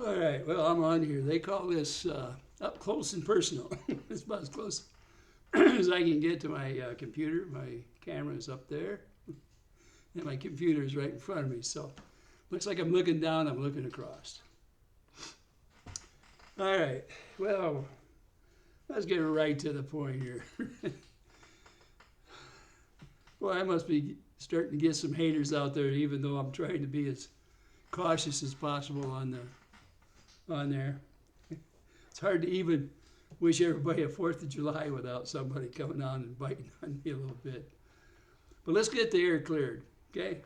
All right, well, I'm on here. They call this up close and personal. It's about as close as I can get to my computer. My camera is up there, and my computer is right in front of me. So looks like I'm looking down, I'm looking across. All right, well, let's get right to the point here. Well, I must be starting to get some haters out there, even though I'm trying to be as cautious as possible on there. It's hard to even wish everybody a 4th of July without somebody coming on and biting on me a little bit. But let's get the air cleared, okay?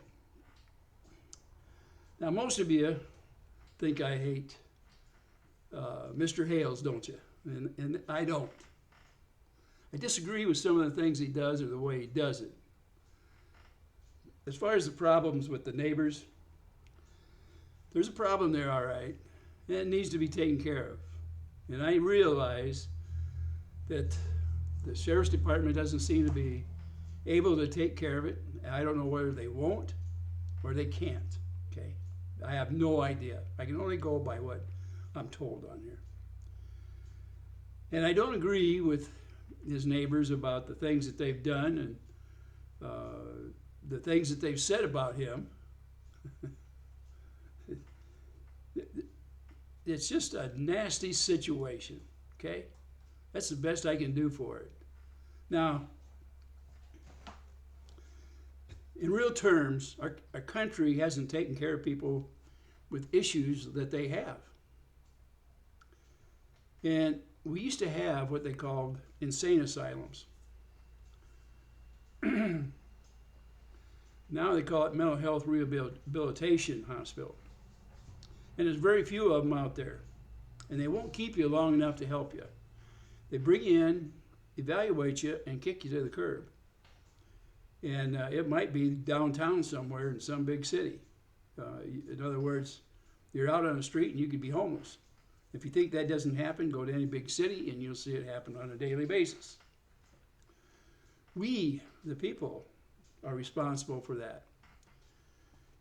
Now, most of you think I hate Mr. Hales, don't you? And I don't. I disagree with some of the things he does or the way he does it. As far as the problems with the neighbors, there's a problem there, all right, and it needs to be taken care of. And I realize that the sheriff's department doesn't seem to be able to take care of it. I don't know whether they won't or they can't, okay? I have no idea. I can only go by what I'm told on here. And I don't agree with his neighbors about the things that they've done and the things that they've said about him. It's just a nasty situation, okay? That's the best I can do for it. Now, in real terms, our country hasn't taken care of people with issues that they have. And we used to have what they called insane asylums. Now they call it mental health rehabilitation hospital. And there's very few of them out there. And they won't keep you long enough to help you. They bring you in, evaluate you, and kick you to the curb. And it might be downtown somewhere in some big city. In other words, you're out on the street and you could be homeless. If you think that doesn't happen, go to any big city and you'll see it happen on a daily basis. We, the people, are responsible for that.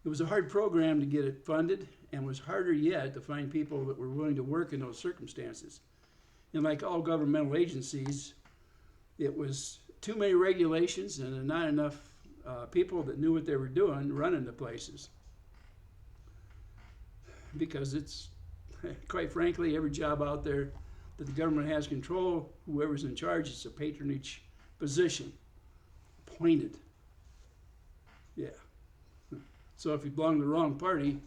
It was a hard program to get it funded, and was harder yet to find people that were willing to work in those circumstances. And like all governmental agencies, it was too many regulations and not enough people that knew what they were doing running the places. Because it's, quite frankly, every job out there that the government has control, whoever's in charge, it's a patronage position, appointed. Yeah. So if you belong to the wrong party,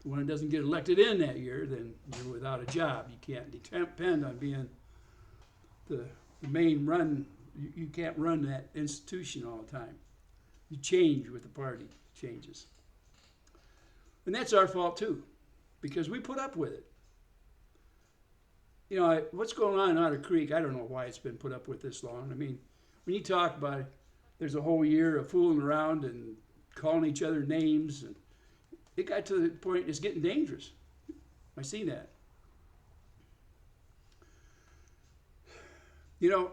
when it doesn't get elected in that year, then you're without a job. You can't depend on being the main run. You can't run that institution all the time. You change with the party changes. And that's our fault too, because we put up with it. You know, what's going on in Otter Creek, I don't know why it's been put up with this long. I mean, when you talk about it, there's a whole year of fooling around and calling each other names, and it got to the point it's getting dangerous. I seen that. You know,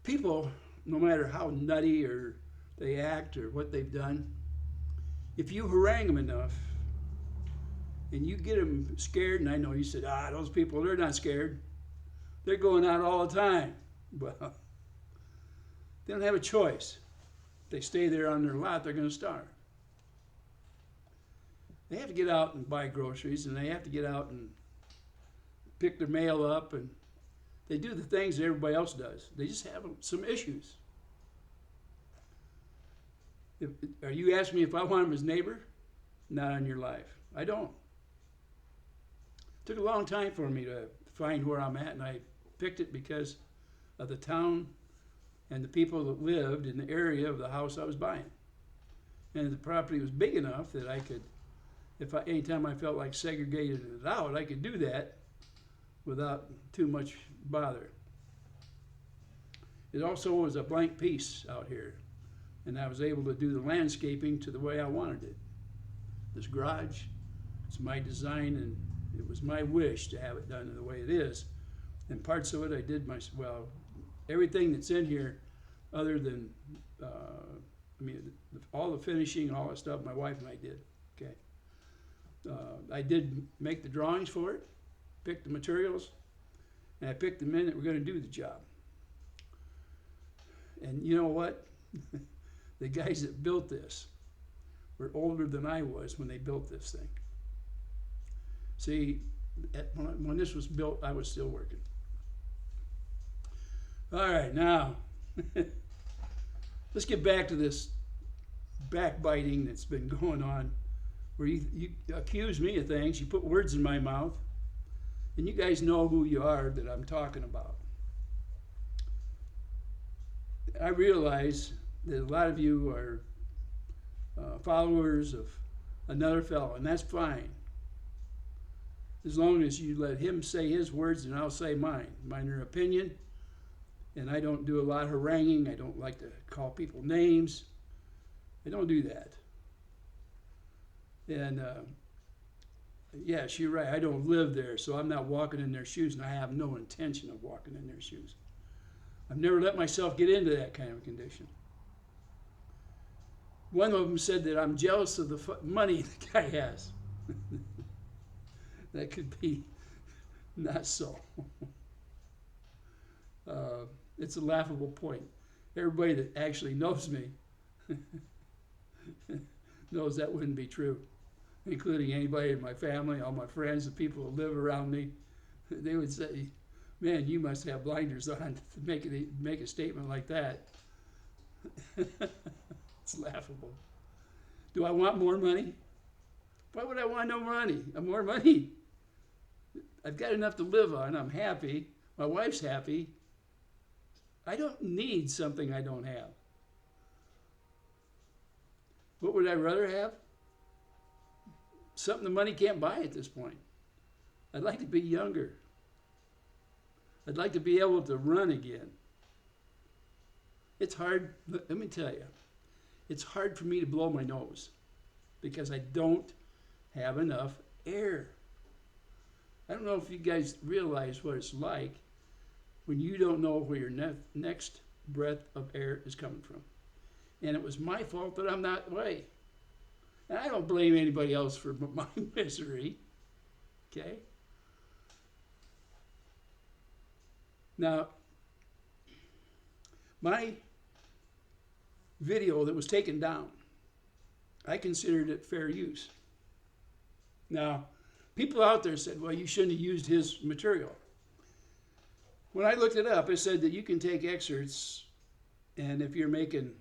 people, no matter how nutty or they act or what they've done, if you harangue them enough and you get them scared, and I know you said, those people, they're not scared. They're going out all the time. Well, they don't have a choice. If they stay there on their lot, they're going to starve. They have to get out and buy groceries, and they have to get out and pick their mail up, and they do the things that everybody else does. They just have some issues. Are you asking me if I want him as neighbor? Not on your life. I don't. It took a long time for me to find where I'm at, and I picked it because of the town and the people that lived in the area of the house I was buying. And the property was big enough that I could, anytime I felt like segregating it out, I could do that without too much bother. It also was a blank piece out here, and I was able to do the landscaping to the way I wanted it. This garage, it's my design, and it was my wish to have it done in the way it is. And parts of it I did well, everything that's in here, other than, all the finishing, all that stuff, my wife and I did, okay? I did make the drawings for it, picked the materials, and I picked the men that were going to do the job. And you know what? The guys that built this were older than I was when they built this thing. See, when this was built, I was still working. All right, now, let's get back to this backbiting that's been going on, where you accuse me of things, you put words in my mouth, and you guys know who you are that I'm talking about. I realize that a lot of you are followers of another fellow, and that's fine. As long as you let him say his words and I'll say mine. Mine are opinion, and I don't do a lot of haranguing. I don't like to call people names. I don't do that. And yes, you're right. I don't live there, so I'm not walking in their shoes, and I have no intention of walking in their shoes. I've never let myself get into that kind of condition. One of them said that I'm jealous of the money the guy has. That could be not so. It's a laughable point. Everybody that actually knows me knows that wouldn't be true, including anybody in my family, all my friends, the people who live around me. They would say, man, you must have blinders on to make a statement like that. It's laughable. Do I want more money? Why would I want no money? More money? I've got enough to live on. I'm happy. My wife's happy. I don't need something I don't have. What would I rather have? Something the money can't buy at this point. I'd like to be younger. I'd like to be able to run again. It's hard, let me tell you, it's hard for me to blow my nose because I don't have enough air. I don't know if you guys realize what it's like when you don't know where your next breath of air is coming from. And it was my fault that I'm that way. And I don't blame anybody else for my misery. Okay? Now, my video that was taken down, I considered it fair use. Now, people out there said, well, you shouldn't have used his material. When I looked it up, it said that you can take excerpts, and if you're making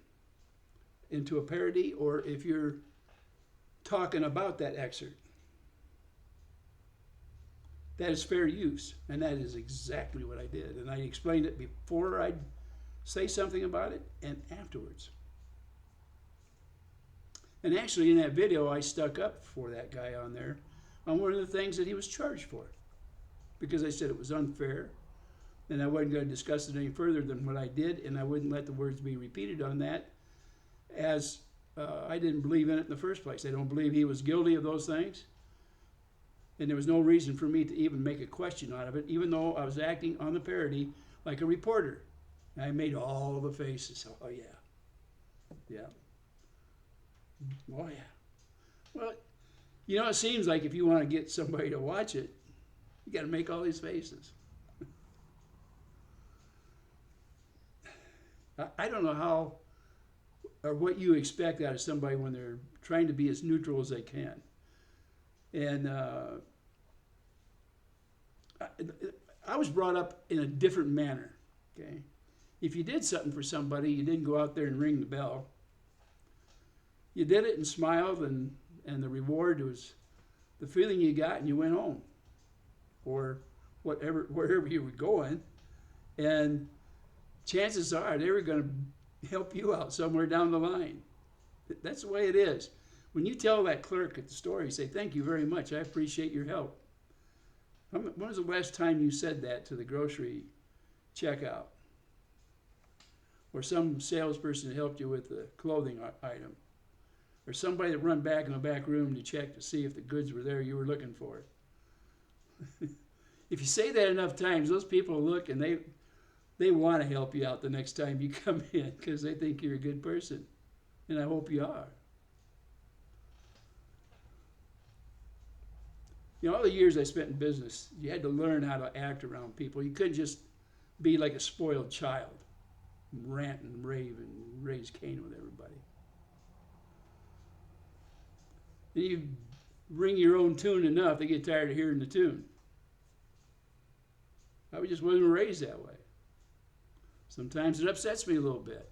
into a parody or if you're talking about that excerpt, that is fair use, and that is exactly what I did. And I explained it before I'd say something about it and afterwards. And actually in that video, I stuck up for that guy on there on one of the things that he was charged for, because I said it was unfair, and I wasn't going to discuss it any further than what I did, and I wouldn't let the words be repeated on that, as I didn't believe in it in the first place. I don't believe he was guilty of those things. And there was no reason for me to even make a question out of it, even though I was acting on the parody like a reporter. I made all the faces. Oh, yeah. Yeah. Oh, yeah. Well, you know, it seems like if you want to get somebody to watch it, you got to make all these faces. I don't know how or what you expect out of somebody when they're trying to be as neutral as they can. And I was brought up in a different manner, okay? If you did something for somebody, you didn't go out there and ring the bell. You did it and smiled, and the reward was the feeling you got, and you went home. Or wherever you were going. And chances are they were going to help you out somewhere down the line. That's the way it is. When you tell that clerk at the store, you say, thank you very much, I appreciate your help. When was the last time you said that to the grocery checkout? Or some salesperson helped you with the clothing item? Or somebody that run back in the back room to check to see if the goods were there you were looking for? If you say that enough times, those people look and they want to help you out the next time you come in because they think you're a good person. And I hope you are. You know, all the years I spent in business, you had to learn how to act around people. You couldn't just be like a spoiled child, rant and rave and raise Cain with everybody. Then you ring your own tune enough, they get tired of hearing the tune. I just wasn't raised that way. Sometimes it upsets me a little bit.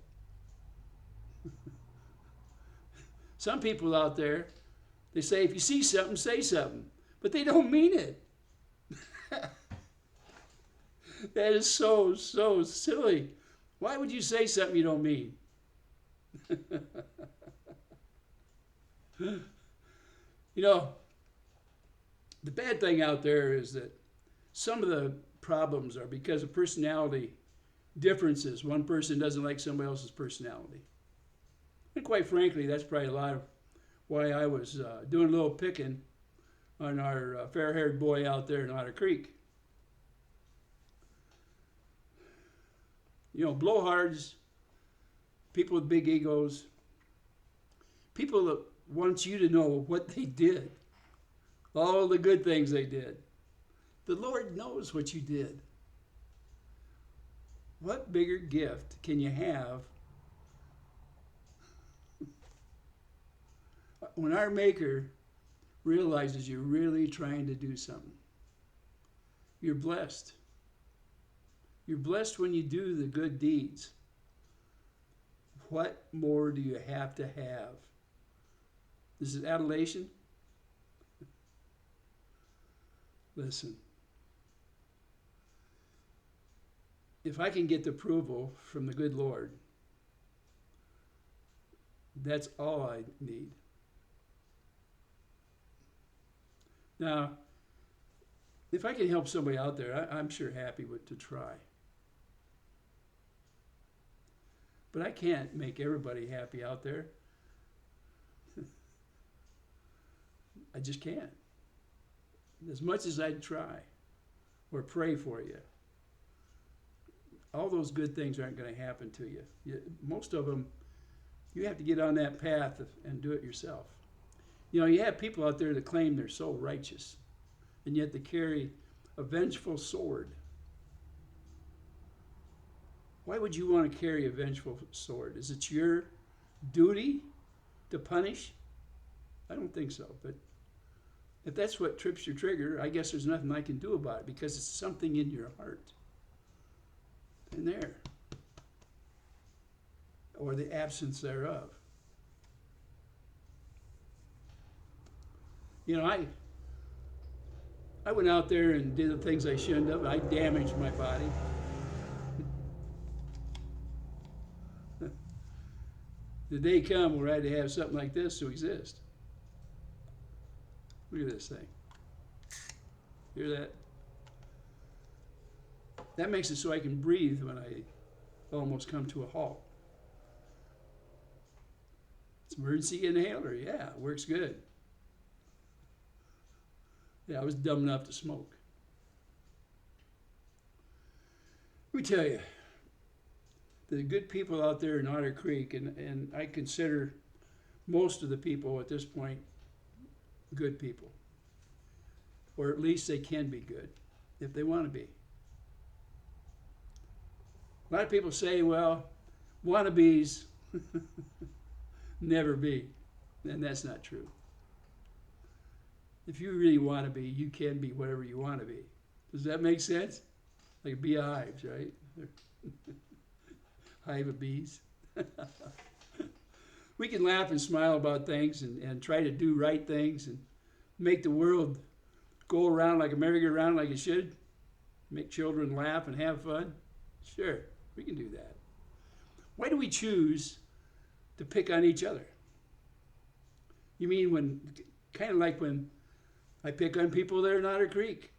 Some people out there, they say, if you see something, say something. But they don't mean it. That is so silly. Why would you say something you don't mean? You know, the bad thing out there is that some of the problems are because of personality differences. One person doesn't like somebody else's personality. And quite frankly, that's probably a lot of why I was doing a little picking on our fair-haired boy out there in Otter Creek. You know, blowhards, people with big egos, people that want you to know what they did, all the good things they did. The Lord knows what you did. What bigger gift can you have when our Maker realizes you're really trying to do something? You're blessed. You're blessed when you do the good deeds. What more do you have to have? This is adulation. Listen. If I can get the approval from the good Lord, that's all I need. Now, if I can help somebody out there, I'm sure happy to try. But I can't make everybody happy out there. I just can't. As much as I'd try or pray for you, all those good things aren't going to happen to you. Most of them, you have to get on that path and do it yourself. You know, you have people out there that claim they're so righteous, and yet they carry a vengeful sword. Why would you want to carry a vengeful sword? Is it your duty to punish? I don't think so, but if that's what trips your trigger, I guess there's nothing I can do about it because it's something in your heart. In there. Or the absence thereof. You know, I went out there and did the things I shouldn't have. I damaged my body. The day come where I had to have something like this to exist. Look at this thing. Hear that? That makes it so I can breathe when I almost come to a halt. It's an emergency inhaler. Yeah, it works good. Yeah, I was dumb enough to smoke. Let me tell you, the good people out there in Otter Creek, and I consider most of the people at this point good people. Or at least they can be good if they want to be. A lot of people say, well, wannabes never be. And that's not true. If you really want to be, you can be whatever you want to be. Does that make sense? Like beehives, right? Hive of bees. We can laugh and smile about things and try to do right things and make the world go around like a merry-go-round like it should. Make children laugh and have fun. Sure. We can do that. Why do we choose to pick on each other? You mean kind of like when I pick on people there in Otter Creek?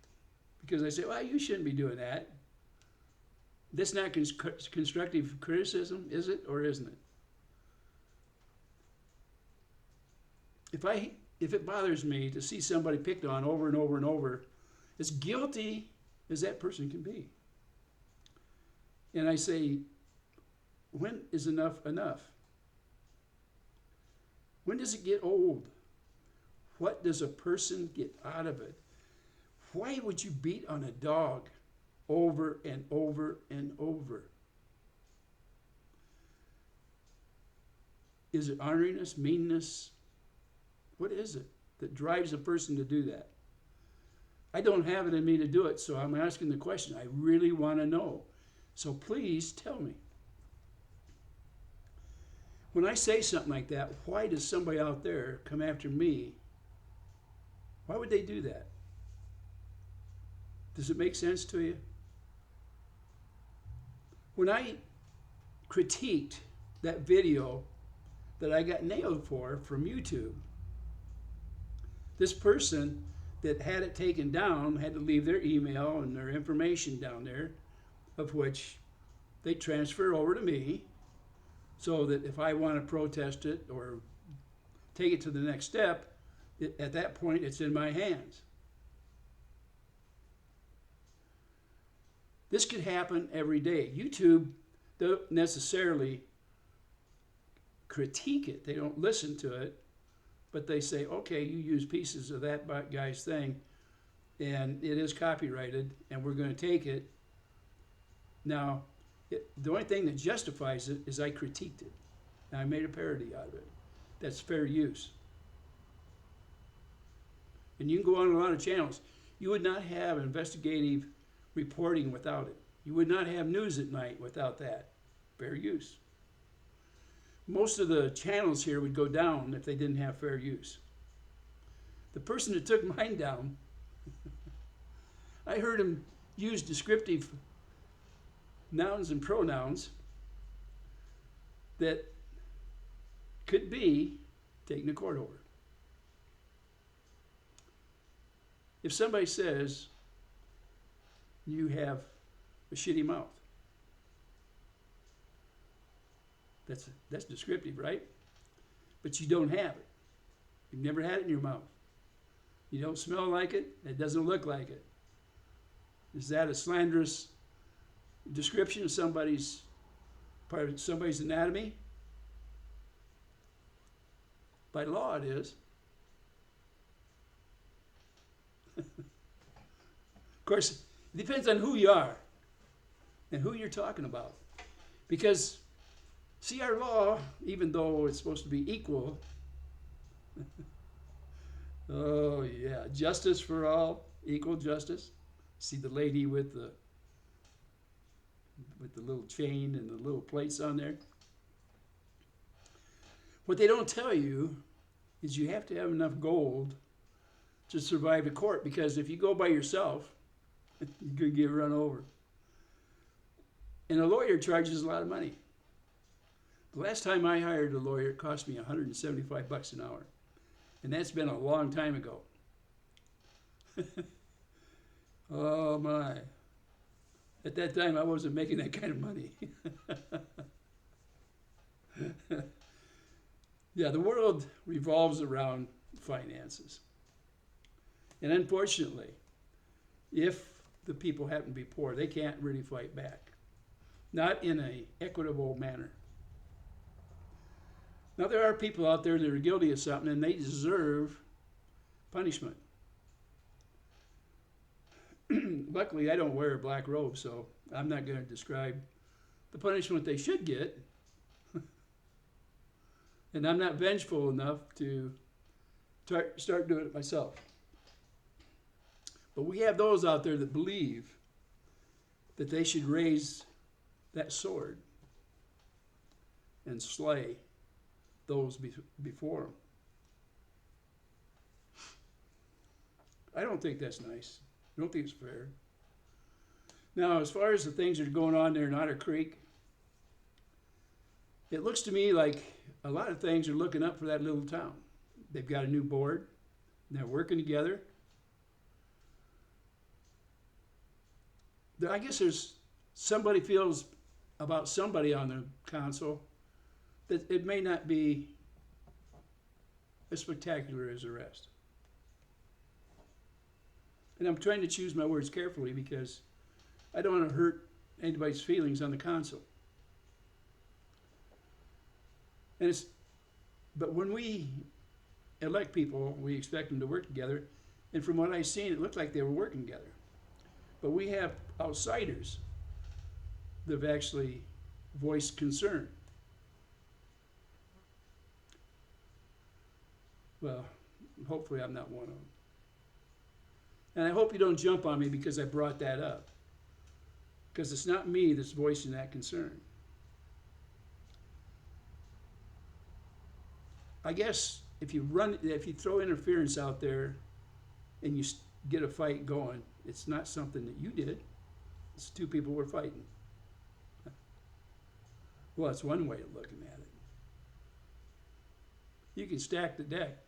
Because I say, well, you shouldn't be doing that. That's not constructive criticism, is it or isn't it? If it bothers me to see somebody picked on over and over and over, as guilty as that person can be. And I say, when is enough enough? When does it get old? What does a person get out of it Why would you beat on a dog over and over and over? Is it orneriness, meanness? What is it that drives a person to do that? I don't have it in me to do it, so I'm asking the question. I really want to know. So please tell me. When I say something like that, why does somebody out there come after me? Why would they do that? Does it make sense to you? When I critiqued that video that I got nailed for from YouTube, this person that had it taken down had to leave their email and their information down there, of which they transfer over to me, so that if I want to protest it or take it to the next step, at that point it's in my hands. This could happen every day. YouTube don't necessarily critique it. They don't listen to it, but they say, okay, you use pieces of that guy's thing, and it is copyrighted, and we're going to take it. Now, the only thing that justifies it is I critiqued it. And I made a parody out of it. That's fair use. And you can go on a lot of channels. You would not have investigative reporting without it. You would not have news at night without that. Fair use. Most of the channels here would go down if they didn't have fair use. The person that took mine down, I heard him use descriptive nouns and pronouns that could be taken to court over. If somebody says you have a shitty mouth, that's descriptive, right? But you don't have it. You've never had it in your mouth. You don't smell like it. It doesn't look like it. Is that a slanderous description of somebody's part of somebody's anatomy? By law, it is. Of course, it depends on who you are and who you're talking about. Because, see, our law, even though it's supposed to be equal, oh yeah, justice for all, equal justice. See the lady with the little chain and the little plates on there? What they don't tell you is you have to have enough gold to survive a court, because if you go by yourself, you could get run over. And a lawyer charges a lot of money. The last time I hired a lawyer, it cost me $175 an hour. And that's been a long time ago. Oh my. At that time, I wasn't making that kind of money. Yeah, the world revolves around finances. And unfortunately, if the people happen to be poor, they can't really fight back. Not in an equitable manner. Now, there are people out there that are guilty of something and they deserve punishment. Luckily, I don't wear a black robe, so I'm not going to describe the punishment they should get. And I'm not vengeful enough to start doing it myself. But we have those out there that believe that they should raise that sword and slay those before them. I don't think that's nice. I don't think it's fair. Now, as far as the things that are going on there in Otter Creek, it looks to me like a lot of things are looking up for that little town. They've got a new board. They're working together. I guess there's somebody feels about somebody on the council that it may not be as spectacular as the rest. And I'm trying to choose my words carefully because I don't want to hurt anybody's feelings on the council. But when we elect people, we expect them to work together, And from what I seen, it looked like they were working together. But we have outsiders that have actually voiced concern. Well, hopefully I'm not one of them. And I hope you don't jump on me because I brought that up. Because it's not me that's voicing that concern. I guess if you throw interference out there and you get a fight going, it's not something that you did. It's two people were fighting. Well, that's one way of looking at it. You can stack the deck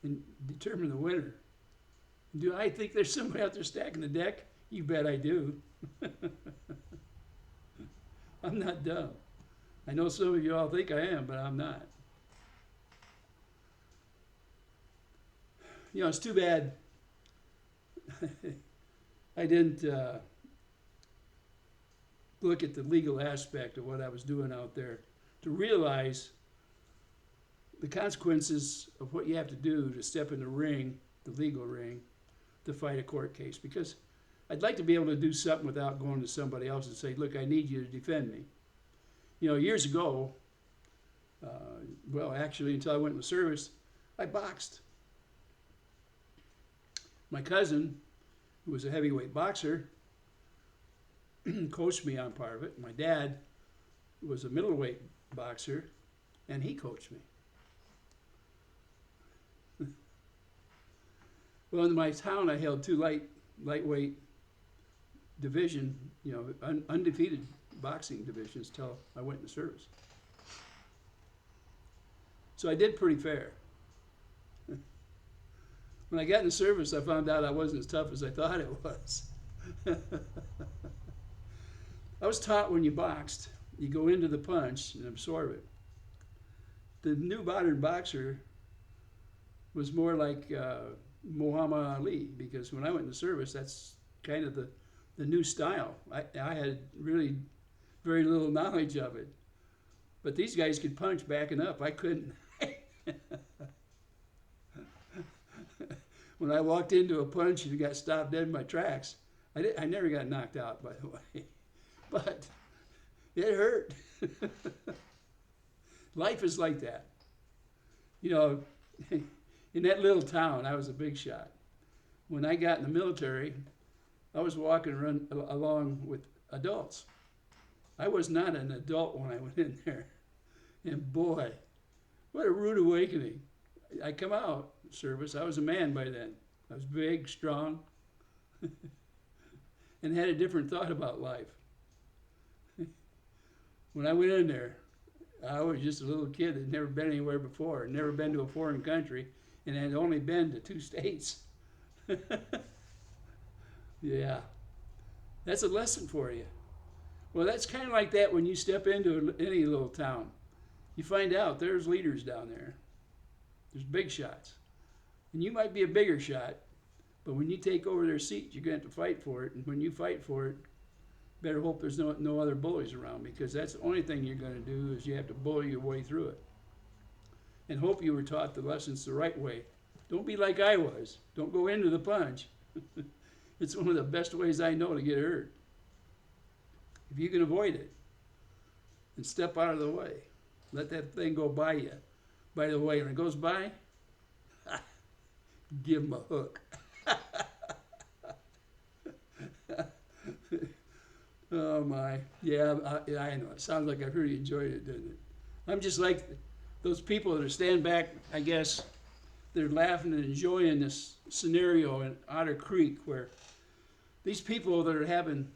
and determine the winner. Do I think there's somebody out there stacking the deck? You bet I do. I'm not dumb. I know some of you all think I am, but I'm not. You know, it's too bad I didn't look at the legal aspect of what I was doing out there to realize the consequences of what you have to do to step in the ring, the legal ring, to fight a court case. Because I'd like to be able to do something without going to somebody else and say, look, I need you to defend me. You know, years ago, well, actually, until I went into service, I boxed. My cousin, who was a heavyweight boxer, coached me on part of it. My dad was a middleweight boxer, and he coached me. Well, in my town, I held two lightweight division, you know, undefeated boxing divisions till I went into service. So I did pretty fair. When I got into service, I found out I wasn't as tough as I thought it was. I was taught when you boxed, you go into the punch and absorb it. The new modern boxer was more like Muhammad Ali, because when I went into service, that's kind of the new style. I had really very little knowledge of it. But these guys could punch backing up. I couldn't. When I walked into a punch and got stopped dead in my tracks, I never got knocked out, by the way. But it hurt. Life is like that. You know, in that little town, I was a big shot. When I got in the military, I was walking along with adults. I was not an adult when I went in there. And boy, what a rude awakening. I come out of service, I was a man by then. I was big, strong, and had a different thought about life. When I went in there, I was just a little kid that had never been anywhere before, never been to a foreign country, and had only been to 2 states. Yeah, that's a lesson for you. Well, that's kind of like that when you step into any little town. You find out there's leaders down there. There's big shots. And you might be a bigger shot, but when you take over their seat, you're going to have to fight for it. And when you fight for it, better hope there's no other bullies around, because that's the only thing you're going to do is you have to bully your way through it. And hope you were taught the lessons the right way. Don't be like I was. Don't go into the punch. It's one of the best ways I know to get hurt. If you can avoid it and step out of the way, let that thing go by you. By the way, when it goes by, give them a hook. Oh my, yeah, I know. It sounds like I really enjoyed it, didn't it? I'm just like those people that are standing back, I guess, they're laughing and enjoying this scenario in Otter Creek where these people that are having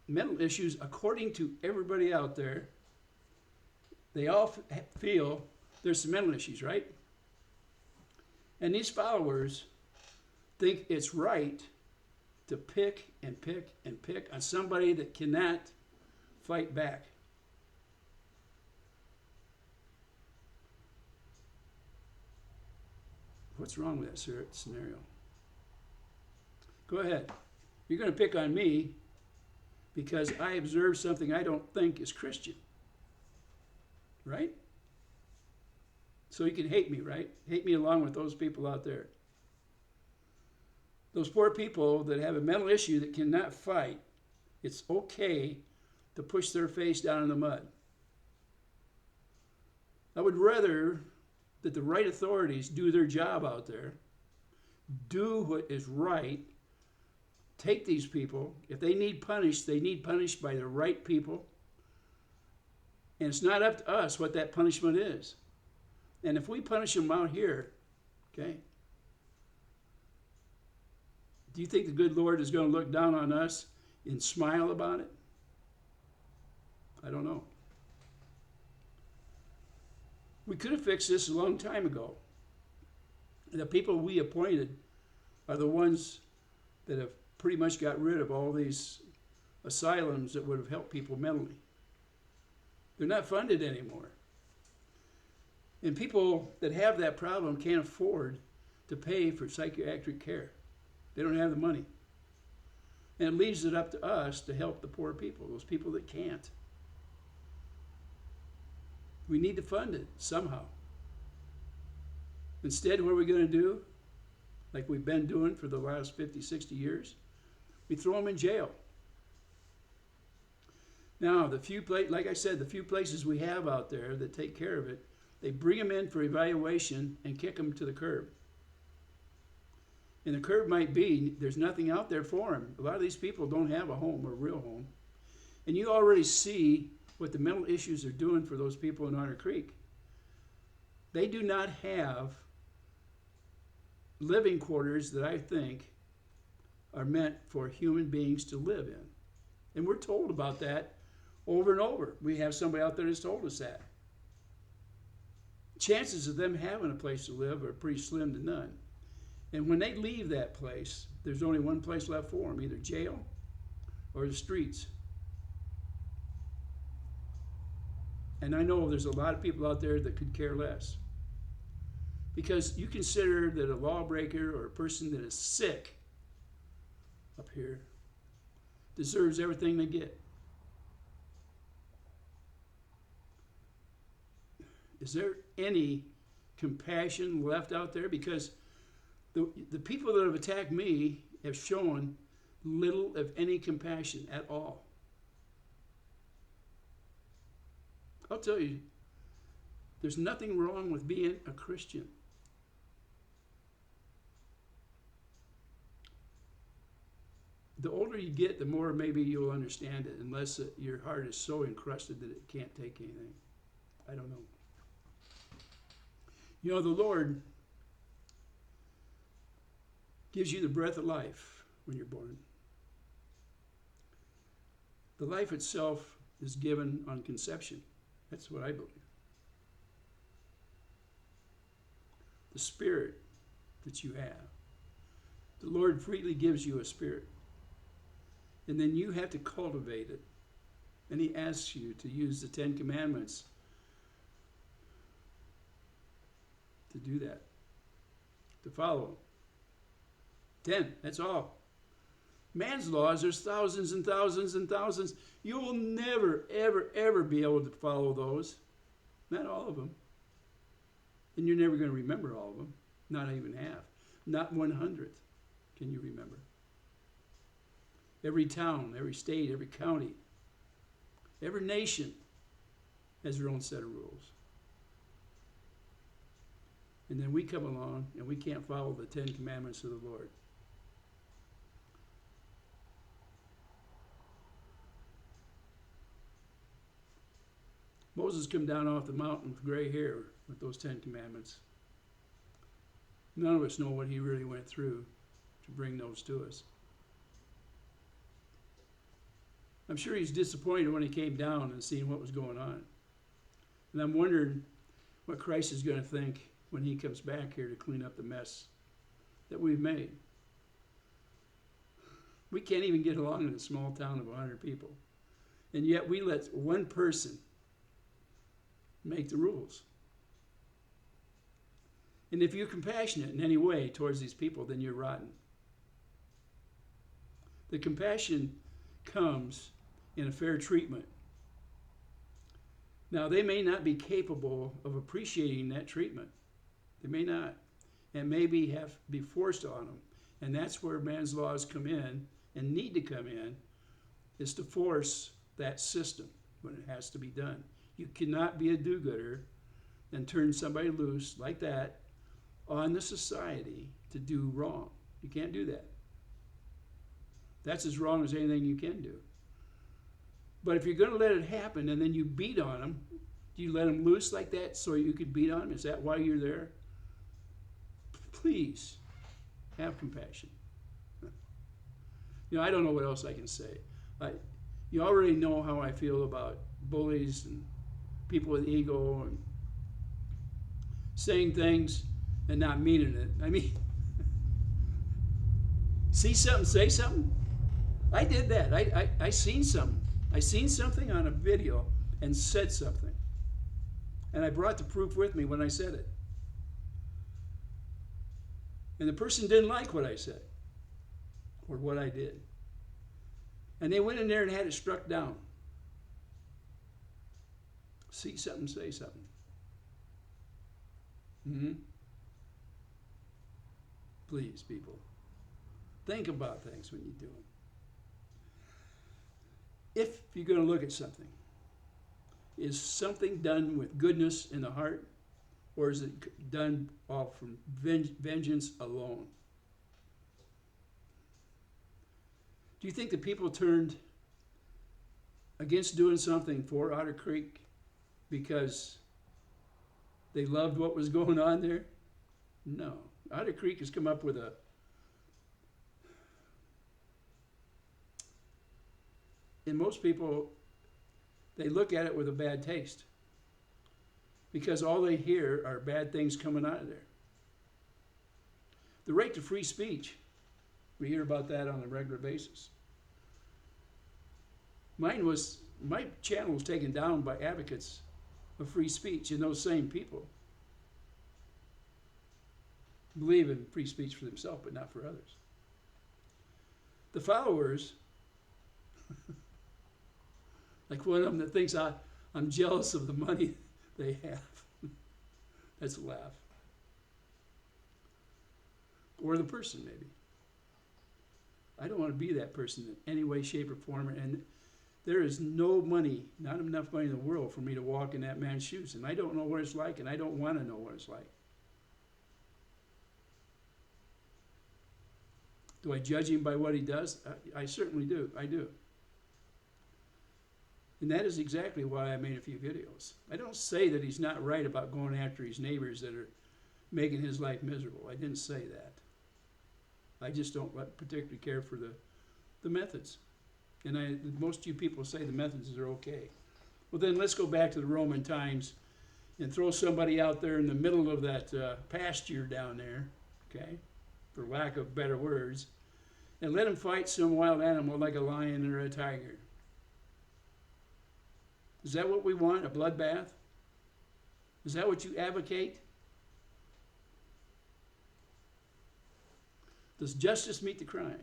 mental issues, according to everybody out there, they all feel there's some mental issues, right? And these followers think it's right to pick and pick and pick on somebody that cannot fight back. What's wrong with that scenario? Go ahead. You're going to pick on me because I observed something I don't think is Christian. Right? So you can hate me, right? Hate me along with those people out there. Those poor people that have a mental issue that cannot fight, it's okay to push their face down in the mud. I would rather that the right authorities do their job out there, do what is right, take these people. If they need punished, they need punished by the right people. And it's not up to us what that punishment is. And if we punish them out here, okay, do you think the good Lord is going to look down on us and smile about it? I don't know. We could have fixed this a long time ago. The people we appointed are the ones that have pretty much got rid of all these asylums that would have helped people mentally. They're not funded anymore. And people that have that problem can't afford to pay for psychiatric care. They don't have the money. And it leaves it up to us to help the poor people, those people that can't. We need to fund it somehow. Instead, what are we going to do? Like we've been doing for the last 50, 60 years? We throw them in jail. Now, like I said, the few places we have out there that take care of it, they bring them in for evaluation and kick them to the curb. And the curb might be, there's nothing out there for them. A lot of these people don't have a home or a real home. And you already see what the mental issues are doing for those people in Otter Creek. They do not have living quarters that I think are meant for human beings to live in. And we're told about that over and over. We have somebody out there that's told us that. Chances of them having a place to live are pretty slim to none. And when they leave that place, there's only one place left for them, either jail or the streets. And I know there's a lot of people out there that could care less. Because you consider that a lawbreaker or a person that is sick up here deserves everything they get. Is there any compassion left out there? Because the people that have attacked me have shown little of any compassion at all. I'll tell you, there's nothing wrong with being a Christian. The older you get, the more maybe you'll understand it, unless your heart is so encrusted that it can't take anything. I don't know. You know, the Lord gives you the breath of life when you're born. The life itself is given on conception. That's what I believe. The spirit that you have. The Lord freely gives you a spirit. And then you have to cultivate it. And He asks you to use the 10 Commandments to do that. To follow them. 10, that's all. Man's laws, there's thousands and thousands and thousands. You will never, ever, ever be able to follow those. Not all of them. And you're never going to remember all of them. Not even half. Not 100th can you remember. Every town, every state, every county, every nation has their own set of rules. And then we come along and we can't follow the 10 Commandments of the Lord. Moses came down off the mountain with gray hair with those 10 Commandments. None of us know what he really went through to bring those to us. I'm sure he's disappointed when he came down and seen what was going on. And I'm wondering what Christ is going to think when he comes back here to clean up the mess that we've made. We can't even get along in a small town of 100 people. And yet we let one person make the rules. And if you're compassionate in any way towards these people, then you're rotten. The compassion comes in a fair treatment. Now, they may not be capable of appreciating that treatment. They may not. And maybe be forced on them. And that's where man's laws come in and need to come in, is to force that system when it has to be done. You cannot be a do-gooder and turn somebody loose like that on the society to do wrong. You can't do that. That's as wrong as anything you can do. But if you're going to let it happen and then you beat on them, do you let them loose like that so you could beat on them? Is that why you're there? Please have compassion. I don't know what else I can say. You already know how I feel about bullies and people with ego and saying things and not meaning it. I mean, see something, say something. I did that. I seen something. I seen something on a video and said something. And I brought the proof with me when I said it. And the person didn't like what I said or what I did. And they went in there and had it struck down. See something, say something. Please, people, think about things when you do them. If you're going to look at something, is something done with goodness in the heart, or is it done all from vengeance alone? Do you think the people turned against doing something for Otter Creek because they loved what was going on there? No. Otter Creek has come up with and most people, they look at it with a bad taste because all they hear are bad things coming out of there. The right to free speech, we hear about that on a regular basis. My channel was taken down by advocates of free speech, and those same people believe in free speech for themselves, but not for others. The followers, like one of them that thinks I'm jealous of the money they have. That's a laugh. Or the person, maybe. I don't want to be that person in any way, shape, or form. And there is no money, not enough money in the world for me to walk in that man's shoes. And I don't know what it's like, and I don't want to know what it's like. Do I judge him by what he does? I certainly do. I do. And that is exactly why I made a few videos. I don't say that he's not right about going after his neighbors that are making his life miserable. I didn't say that. I just don't particularly care for the methods. And most of you people say the methods are okay. Well, then let's go back to the Roman times and throw somebody out there in the middle of that pasture down there, okay, for lack of better words, and let him fight some wild animal like a lion or a tiger. Is that what we want, a bloodbath? Is that what you advocate? Does justice meet the crime?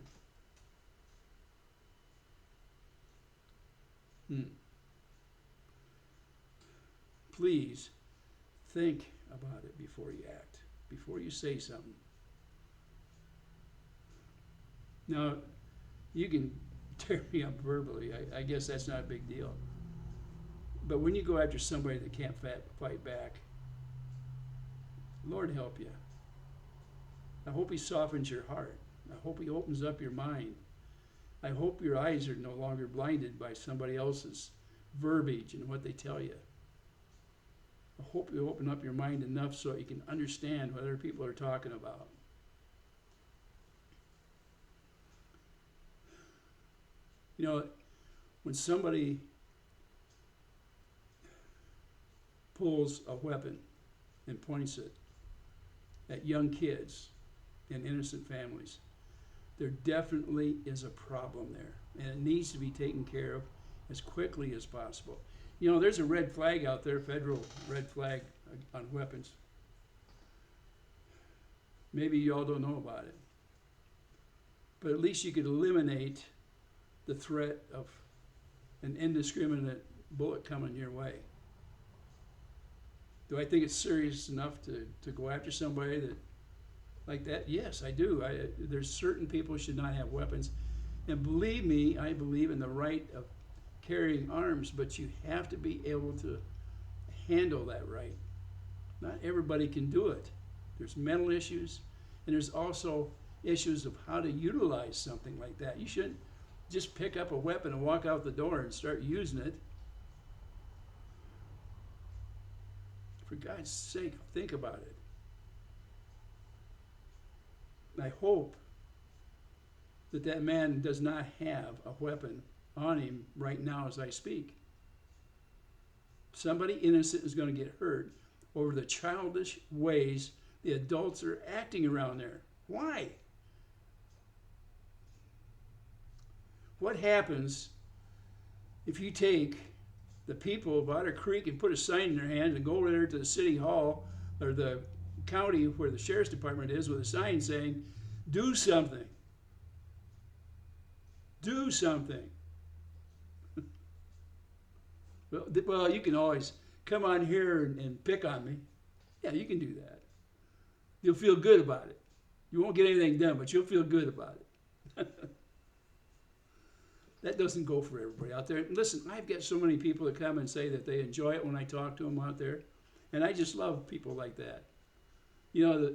Please think about it before you act, before you say something. Now, you can tear me up verbally. I guess that's not a big deal. But when you go after somebody that can't fight back, Lord help you. I hope he softens your heart. I hope he opens up your mind. I hope your eyes are no longer blinded by somebody else's verbiage and what they tell you. I hope you open up your mind enough so you can understand what other people are talking about. You know, when somebody pulls a weapon and points it at young kids and innocent families, there definitely is a problem there, and it needs to be taken care of as quickly as possible. You know, there's a red flag out there, federal red flag on weapons. Maybe you all don't know about it, but at least you could eliminate the threat of an indiscriminate bullet coming your way. Do I think it's serious enough to go after somebody that like that? Yes, I do. There's certain people should not have weapons. And believe me, I believe in the right of carrying arms, but you have to be able to handle that right. Not everybody can do it. There's mental issues, and there's also issues of how to utilize something like that. You shouldn't just pick up a weapon and walk out the door and start using it. For God's sake, think about it. I hope that that man does not have a weapon on him right now as I speak. Somebody innocent is going to get hurt over the childish ways the adults are acting around there. Why? What happens if you take the people of Otter Creek and put a sign in their hand and go over there to the city hall or the county where the sheriff's department is with a sign saying, do something. Do something. Well, you can always come on here and pick on me. Yeah, you can do that. You'll feel good about it. You won't get anything done, but you'll feel good about it. That doesn't go for everybody out there. Listen, I've got so many people that come and say that they enjoy it when I talk to them out there. And I just love people like that. You know,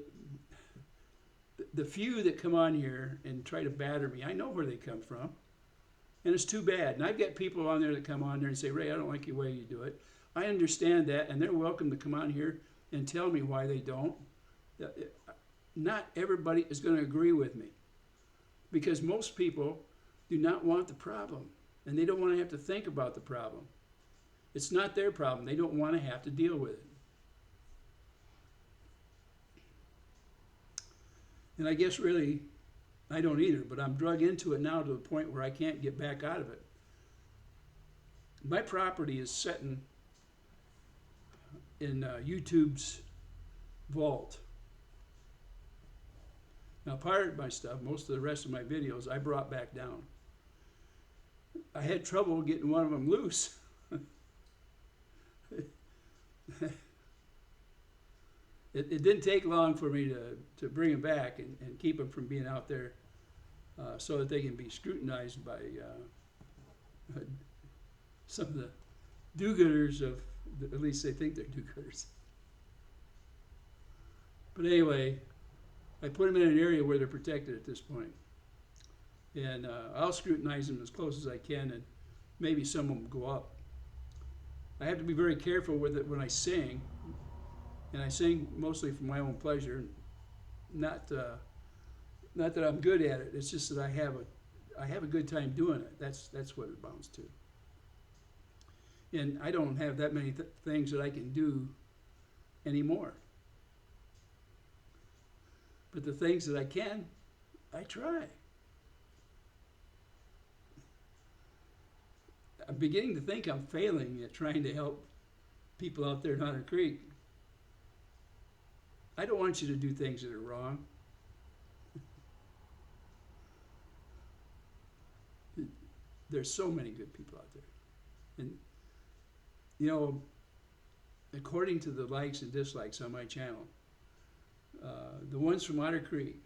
the few that come on here and try to batter me, I know where they come from. And it's too bad. And I've got people on there that come on there and say, Ray, I don't like the way you do it. I understand that, and they're welcome to come on here and tell me why they don't. Not everybody is going to agree with me, because most people do not want the problem, and they don't want to have to think about the problem. It's not their problem. They don't want to have to deal with it. And I guess really, I don't either, but I'm drug into it now to the point where I can't get back out of it. My property is sitting in YouTube's vault. Now, part of my stuff, most of the rest of my videos, I brought back down. I had trouble getting one of them loose. It didn't take long for me to bring them back and keep them from being out there so that they can be scrutinized by some of the do-gooders of, at least they think they're do-gooders. But anyway, I put them in an area where they're protected at this point. And I'll scrutinize them as close as I can, and maybe some of them go up. I have to be very careful with it when I sing. And I sing mostly for my own pleasure, not that I'm good at it. It's just that I have a good time doing it. That's what it amounts to. And I don't have that many things that I can do anymore. But the things that I can, I try. I'm beginning to think I'm failing at trying to help people out there in Otter Creek. I don't want you to do things that are wrong. There's so many good people out there. And, you know, according to the likes and dislikes on my channel, the ones from Otter Creek,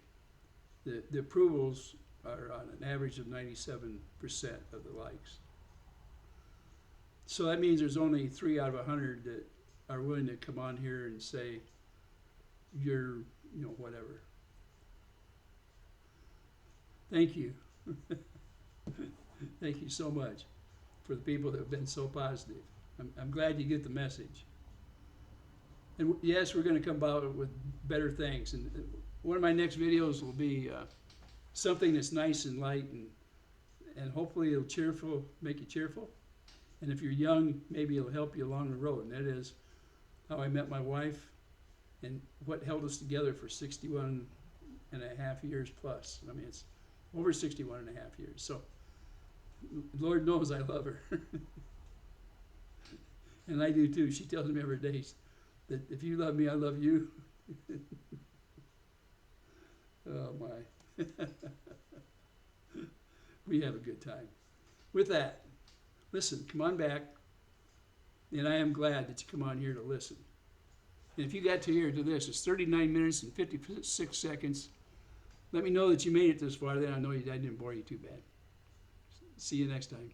the approvals are on an average of 97% of the likes. So that means there's only 3 out of 100 that are willing to come on here and say, you're, you know, whatever. Thank you. Thank you so much for the people that have been so positive. I'm glad you get the message. And yes, we're going to come about with better things. And one of my next videos will be something that's nice and light, and hopefully it'll make you cheerful. And if you're young, maybe it'll help you along the road. And that is how I met my wife and what held us together for 61 and a half years plus. I mean, it's over 61 and a half years. So Lord knows I love her. And I do too. She tells me every day that if you love me, I love you. Oh my. We have a good time. With that, listen, come on back. And I am glad that you come on here to listen. And if you got to here to this, it's 39 minutes and 56 seconds. Let me know that you made it this far, then I know I didn't bore you too bad. See you next time.